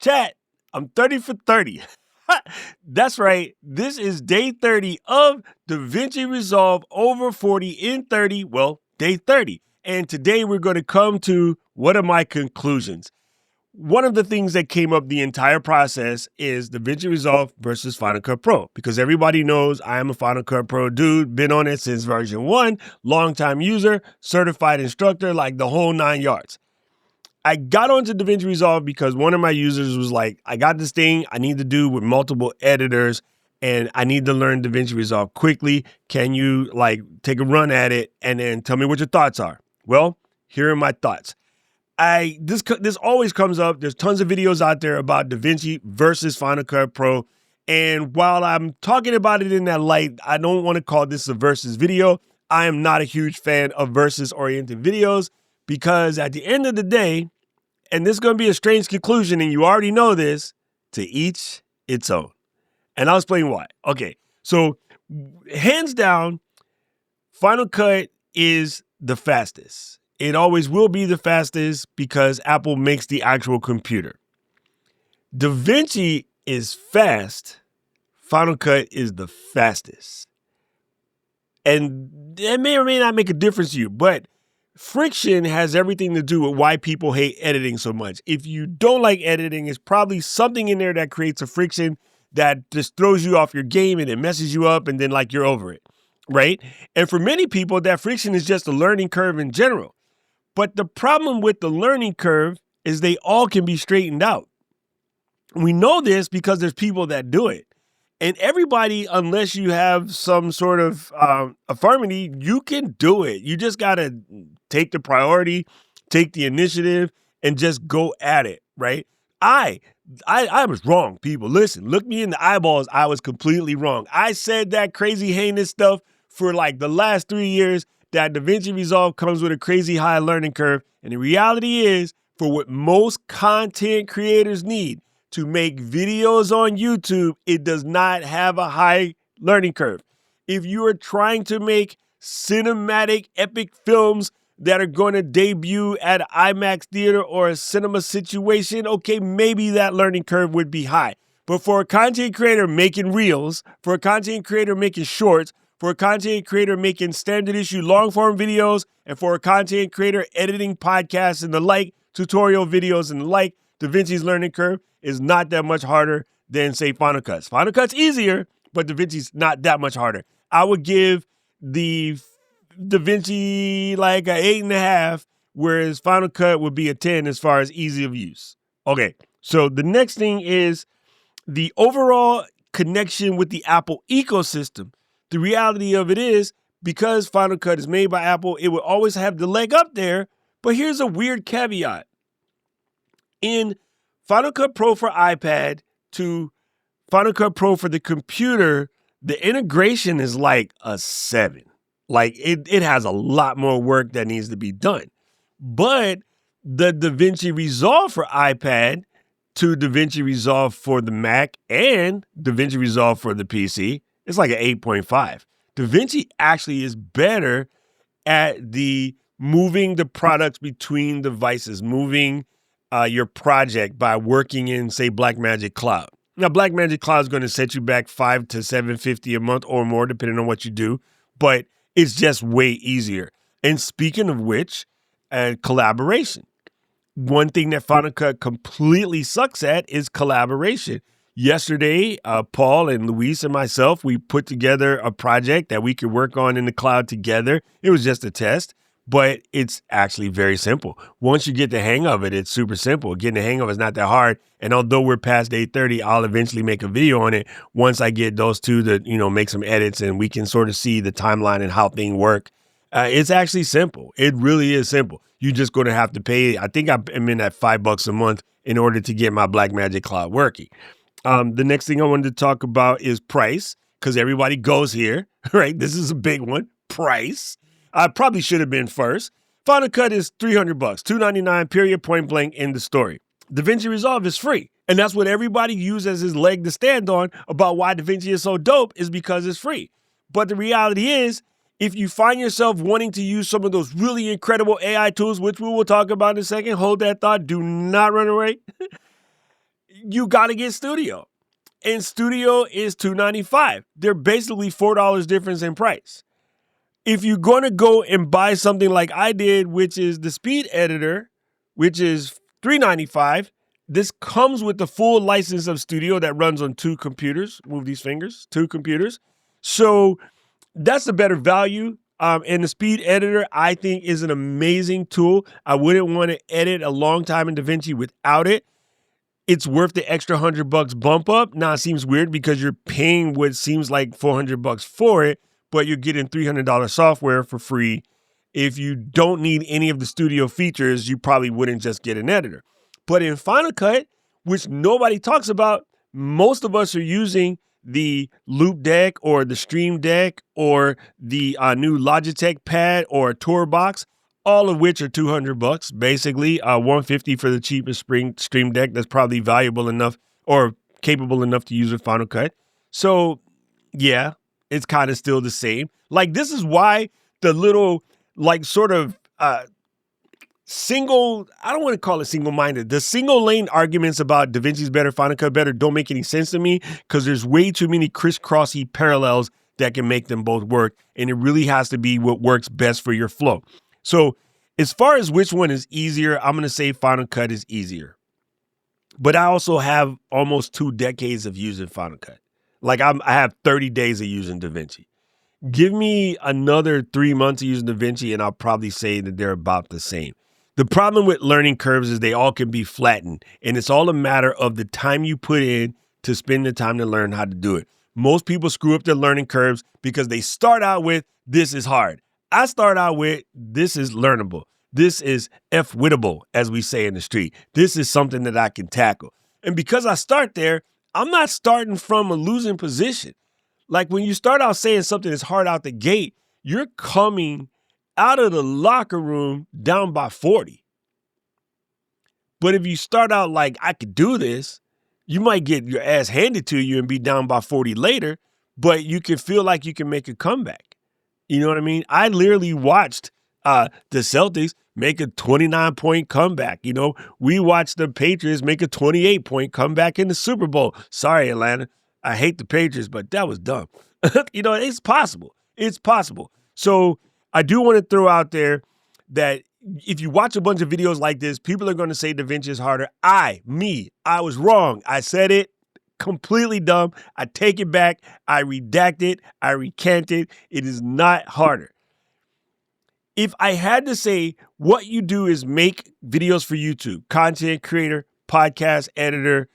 Chat, I'm 30 for 30. That's right. This is day 30 of DaVinci Resolve over 40 in 30. Well, day 30. And today we're going to come to what are my conclusions. One of the things that came up the entire process is DaVinci Resolve versus Final Cut Pro, because everybody knows I am a Final Cut Pro dude, been on it since version 1, longtime user, certified instructor, like the whole 9 yards. I got onto DaVinci Resolve because one of my users was like, I got this thing I need to do with multiple editors and I need to learn DaVinci Resolve quickly. Can you take a run at it and then tell me what your thoughts are? Well, here are my thoughts. This always comes up. There's tons of videos out there about DaVinci versus Final Cut Pro. And while I'm talking about it in that light, I don't want to call this a versus video. I am not a huge fan of versus-oriented videos because at the end of the day, and this is going to be a strange conclusion, and you already know this, to each its own. And I'll explain why. Okay, so hands down, Final Cut is the fastest. It always will be the fastest because Apple makes the actual computer. DaVinci is fast. Final Cut is the fastest. And it may or may not make a difference to you, but friction has everything to do with why people hate editing so much. If you don't like editing, it's probably something in there that creates a friction that just throws you off your game and it messes you up and then you're over it, right? And for many people, that friction is just a learning curve in general. But the problem with the learning curve is they all can be straightened out. We know this because there's people that do it. And everybody, unless you have some sort of affirmity, you can do it. You just got to take the priority, take the initiative, and just go at it, right? I was wrong, people. Listen, look me in the eyeballs. I was completely wrong. I said that crazy heinous stuff for the last 3 years, that DaVinci Resolve comes with a crazy high learning curve. And the reality is, for what most content creators need to make videos on YouTube, it does not have a high learning curve. If you are trying to make cinematic epic films that are going to debut at an IMAX theater or a cinema situation, okay, maybe that learning curve would be high. But for a content creator making reels, for a content creator making shorts, for a content creator making standard issue long form videos, and for a content creator editing podcasts and the like, tutorial videos and the like, DaVinci's learning curve is not that much harder than, say, Final Cut's. Final Cut's easier, but DaVinci's not that much harder. I would give the DaVinci an 8.5, whereas Final Cut would be a 10 as far as easy of use. Okay, so the next thing is the overall connection with the Apple ecosystem. The reality of it is, because Final Cut is made by Apple, it will always have the leg up there. But here's a weird caveat. In Final Cut Pro for iPad to Final Cut Pro for the computer, the integration is like a 7. It has a lot more work that needs to be done. But the DaVinci Resolve for iPad to DaVinci Resolve for the Mac and DaVinci Resolve for the PC, it's like an 8.5. DaVinci actually is better at the moving the products between devices, moving your project by working in, say, Blackmagic Cloud. Now, Blackmagic Cloud is going to set you back $500 to $750 a month or more, depending on what you do, but it's just way easier. And speaking of which, collaboration. One thing that Final Cut completely sucks at is collaboration. Yesterday, Paul and Luis and myself, we put together a project that we could work on in the cloud together. It was just a test, but it's actually very simple. Once you get the hang of it, it's super simple. Getting the hang of it is not that hard. And although we're past 8:30, I'll eventually make a video on it once I get those two to, make some edits and we can sort of see the timeline and how things work. It's actually simple. It really is simple. You're just going to have to pay. I think I'm in at $5 a month in order to get my Blackmagic Cloud working. The next thing I wanted to talk about is price, because everybody goes here, right? This is a big one. Price. I probably should have been first. Final Cut is $300, $299, period, point blank, in the story. DaVinci Resolve is free. And that's what everybody uses as his leg to stand on about why DaVinci is so dope, is because it's free. But the reality is, if you find yourself wanting to use some of those really incredible AI tools, which we will talk about in a second, hold that thought, do not run away. you got to get Studio. And Studio is $295. They're basically $4 difference in price. If you're going to go and buy something like I did, which is the Speed Editor, which is $395, this comes with the full license of Studio that runs on 2 computers. Move these fingers, 2 computers. So that's a better value. And the Speed Editor, I think, is an amazing tool. I wouldn't want to edit a long time in DaVinci without it. It's worth the extra $100 bump up. Now, it seems weird because you're paying what seems like $400 for it, but you're getting $300 software for free. If you don't need any of the Studio features, you probably wouldn't just get an editor. But in Final Cut, which nobody talks about, most of us are using the Loop Deck or the Stream Deck or the new Logitech Pad or Tour Box, all of which are $200, basically. $150 for the cheapest Stream Deck that's probably valuable enough or capable enough to use with Final Cut. So, yeah, it's kind of still the same. Like, this is why the little, like, sort of I don't want to call it single-minded. The single-lane arguments about DaVinci's better, Final Cut better don't make any sense to me because there's way too many crisscrossy parallels that can make them both work, and it really has to be what works best for your flow. So as far as which one is easier, I'm going to say Final Cut is easier. But I also have almost 2 decades of using Final Cut. Like I have 30 days of using DaVinci. Give me another 3 months of using DaVinci and I'll probably say that they're about the same. The problem with learning curves is they all can be flattened, and it's all a matter of the time you put in to spend the time to learn how to do it. Most people screw up their learning curves because they start out with, this is hard. I start out with, this is learnable. This is F-wittable, as we say in the street. This is something that I can tackle. And because I start there, I'm not starting from a losing position. Like when you start out saying something that's hard out the gate, you're coming out of the locker room down by 40. But if you start out like, I could do this, you might get your ass handed to you and be down by 40 later, but you can feel like you can make a comeback. You know what I mean? I literally watched the Celtics make a 29-point comeback. You know, we watched the Patriots make a 28-point comeback in the Super Bowl. Sorry, Atlanta. I hate the Patriots, but that was dumb. You know, it's possible. It's possible. So I do want to throw out there that if you watch a bunch of videos like this, people are going to say DaVinci is harder. I was wrong. I said it. Completely dumb. I take it back. I redact it. I recant it. It is not harder. If I had to say what you do is make videos for YouTube, content creator, podcast editor,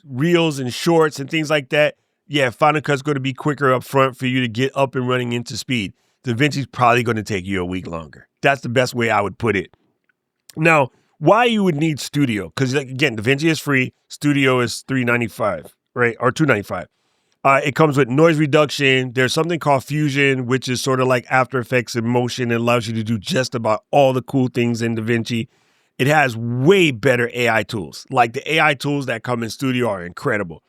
reels and shorts and things like that, yeah, Final Cut's going to be quicker up front for you to get up and running into speed. DaVinci's probably going to take you a week longer. That's the best way I would put it. Now, why you would need Studio? Because again, DaVinci is free. Studio is $395, right? Or $295. It comes with noise reduction. There's something called Fusion, which is sort of like After Effects in motion. It allows you to do just about all the cool things in DaVinci. It has way better AI tools. Like the AI tools that come in Studio are incredible.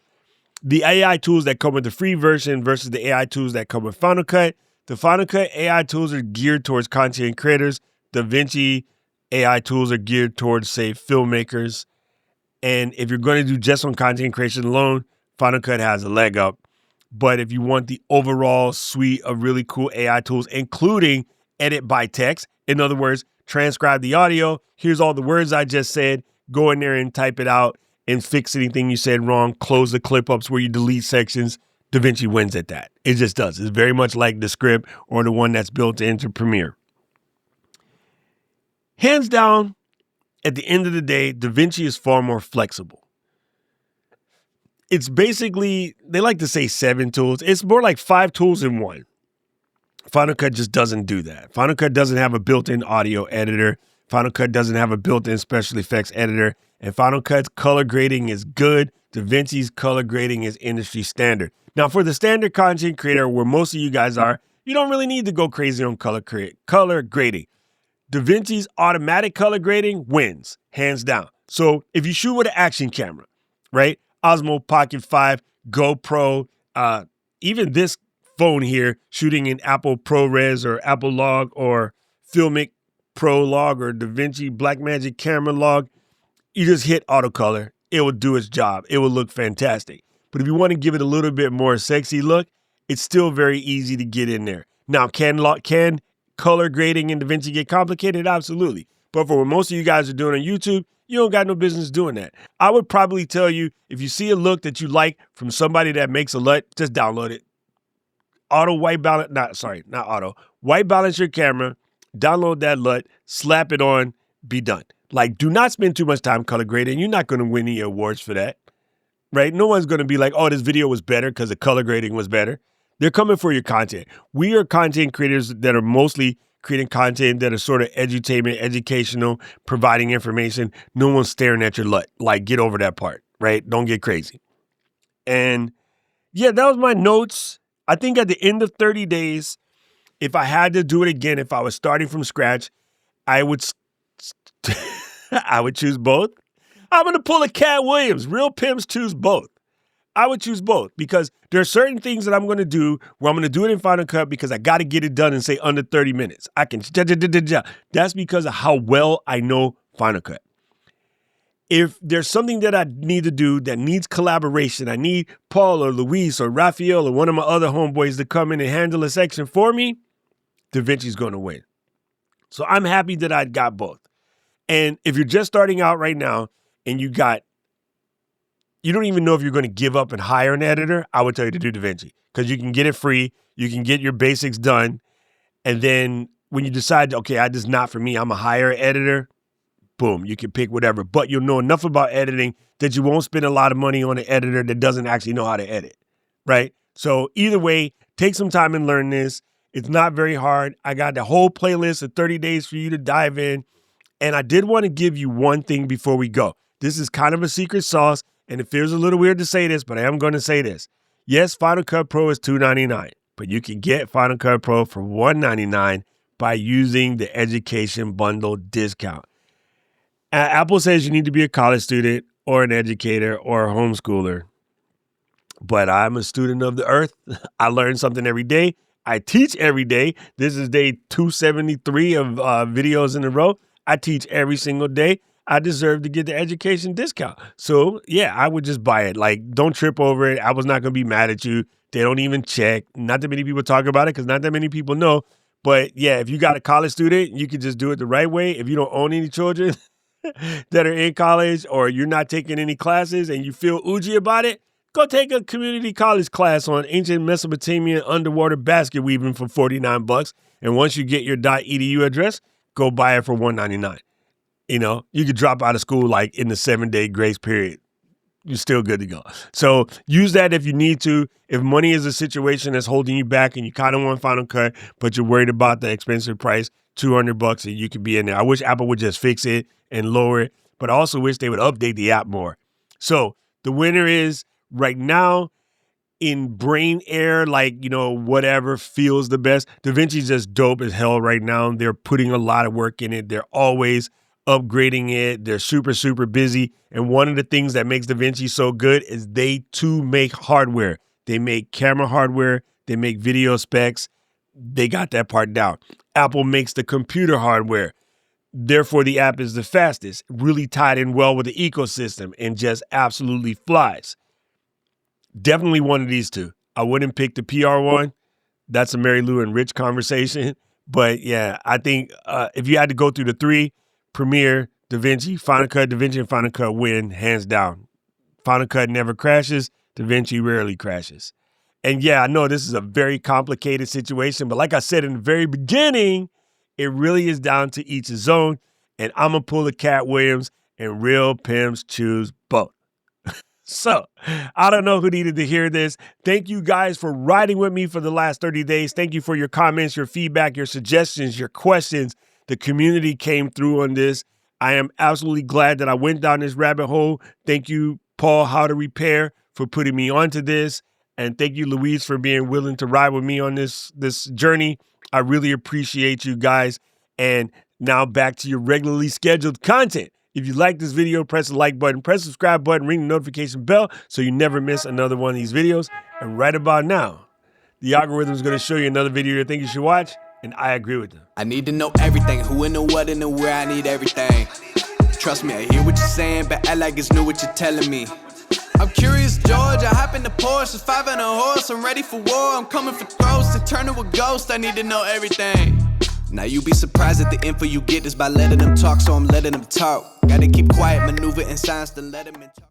The AI tools that come with the free version versus the AI tools that come with Final Cut. The Final Cut AI tools are geared towards content creators. DaVinci AI tools are geared towards, say, filmmakers. And if you're going to do just on content creation alone, Final Cut has a leg up. But if you want the overall suite of really cool AI tools, including edit by text, in other words, transcribe the audio, here's all the words I just said, go in there and type it out and fix anything you said wrong, close the clip ups where you delete sections, DaVinci wins at that. It just does. It's very much like the script or the one that's built into Premiere. Hands down, at the end of the day, DaVinci is far more flexible. It's basically, they like to say 7 tools. It's more like 5 tools in one. Final Cut just doesn't do that. Final Cut doesn't have a built-in audio editor. Final Cut doesn't have a built-in special effects editor. And Final Cut's color grading is good. DaVinci's color grading is industry standard. Now, for the standard content creator, where most of you guys are, you don't really need to go crazy on color grading. DaVinci's automatic color grading wins, hands down. So if you shoot with an action camera, right? Osmo Pocket 5, GoPro, even this phone here, shooting in Apple ProRes or Apple Log or Filmic Pro Log or DaVinci Blackmagic Camera Log, you just hit auto color it will do its job. It will look fantastic. But if you want to give it a little bit more sexy look, it's still very easy to get in there. Now, can color grading in DaVinci get complicated? Absolutely. But for what most of you guys are doing on YouTube, you don't got no business doing that. I would probably tell you, if you see a look that you like from somebody that makes a LUT, just download it. White balance your camera, download that LUT, slap it on, be done. Like, do not spend too much time color grading. You're not going to win any awards for that, right? No one's going to be like, oh, this video was better because the color grading was better. They're coming for your content. We are content creators that are mostly creating content that are sort of edutainment, educational, providing information. No one's staring at your LUT. Like, get over that part, right? Don't get crazy. And yeah, that was my notes. I think at the end of 30 days, if I had to do it again, if I was starting from scratch, I would I would choose both. I'm going to pull a Cat Williams. Real pimps choose both. I would choose both because there are certain things that I'm going to do where I'm going to do it in Final Cut because I got to get it done in, say, under 30 minutes. I can. That's because of how well I know Final Cut. If there's something that I need to do that needs collaboration, I need Paul or Luis or Raphael or one of my other homeboys to come in and handle a section for me, DaVinci's going to win. So I'm happy that I got both. And if you're just starting out right now and you don't even know if you're going to give up and hire an editor, I would tell you to do DaVinci because you can get it free. You can get your basics done. And then when you decide, okay, this is not for me, I'm a hire editor, boom, you can pick whatever. But you'll know enough about editing that you won't spend a lot of money on an editor that doesn't actually know how to edit, right? So either way, take some time and learn this. It's not very hard. I got the whole playlist of 30 days for you to dive in. And I did want to give you one thing before we go. This is kind of a secret sauce, and it feels a little weird to say this, but I am going to say this. Yes, Final Cut Pro is $299, but you can get Final Cut Pro for $199 by using the education bundle discount. Apple says you need to be a college student or an educator or a homeschooler, but I'm a student of the earth. I learn something every day. I teach every day. This is day 273 of videos in a row. I teach every single day. I deserve to get the education discount. So yeah, I would just buy it. Like, don't trip over it. I was not going to be mad at you. They don't even check. Not that many people talk about it because not that many people know. But yeah, if you got a college student, you can just do it the right way. If you don't own any children that are in college or you're not taking any classes and you feel oogy about it, go take a community college class on ancient Mesopotamian underwater basket weaving for $49. And once you get your .edu address, go buy it for $199. You know, you could drop out of school like in the 7-day grace period. You're still good to go. So use that if you need to. If money is a situation that's holding you back and you kind of want Final Cut, but you're worried about the expensive price, $200 and you could be in there. I wish Apple would just fix it and lower it, but I also wish they would update the app more. So the winner is right now, in brain air, like, you know, whatever feels the best. DaVinci's just dope as hell right now. They're putting a lot of work in it. They're always upgrading it. They're super, super busy. And one of the things that makes DaVinci so good is they too make hardware. They make camera hardware. They make video specs. They got that part down. Apple makes the computer hardware. Therefore, the app is the fastest, really tied in well with the ecosystem and just absolutely flies. Definitely one of these two. I wouldn't pick the PR one. That's a Mary Lou and Rich conversation. But yeah, I think if you had to go through the three, Premiere, DaVinci, Final Cut, DaVinci, and Final Cut win, hands down. Final Cut never crashes. DaVinci rarely crashes. And yeah, I know this is a very complicated situation, but like I said in the very beginning, it really is down to each his own. And I'm going to pull a Cat Williams, and real pimps choose both. So I don't know who needed to hear this. Thank you guys for riding with me for the last 30 days. Thank you for your comments, your feedback, your suggestions, your questions. The community came through on this. I am absolutely glad that I went down this rabbit hole. Thank you, Paul, How to Repair, for putting me onto this. And thank you, Luis, for being willing to ride with me on this journey. I really appreciate you guys. And now back to your regularly scheduled content. If you like this video, press the like button, press the subscribe button, ring the notification bell so you never miss another one of these videos. And right about now, the algorithm is going to show you another video you think you should watch, and I agree with them. I need to know everything, who and the what and the where, I need everything. Trust me, I hear what you're saying, but act like it's new what you're telling me. I'm curious, George, I hop in the Porsche, 5 and a horse, I'm ready for war, I'm coming for throats, to turn to a ghost, I need to know everything. Now you be surprised at the info you get is by letting them talk, so I'm letting them talk. Gotta keep quiet, maneuver in silence to let them in talk.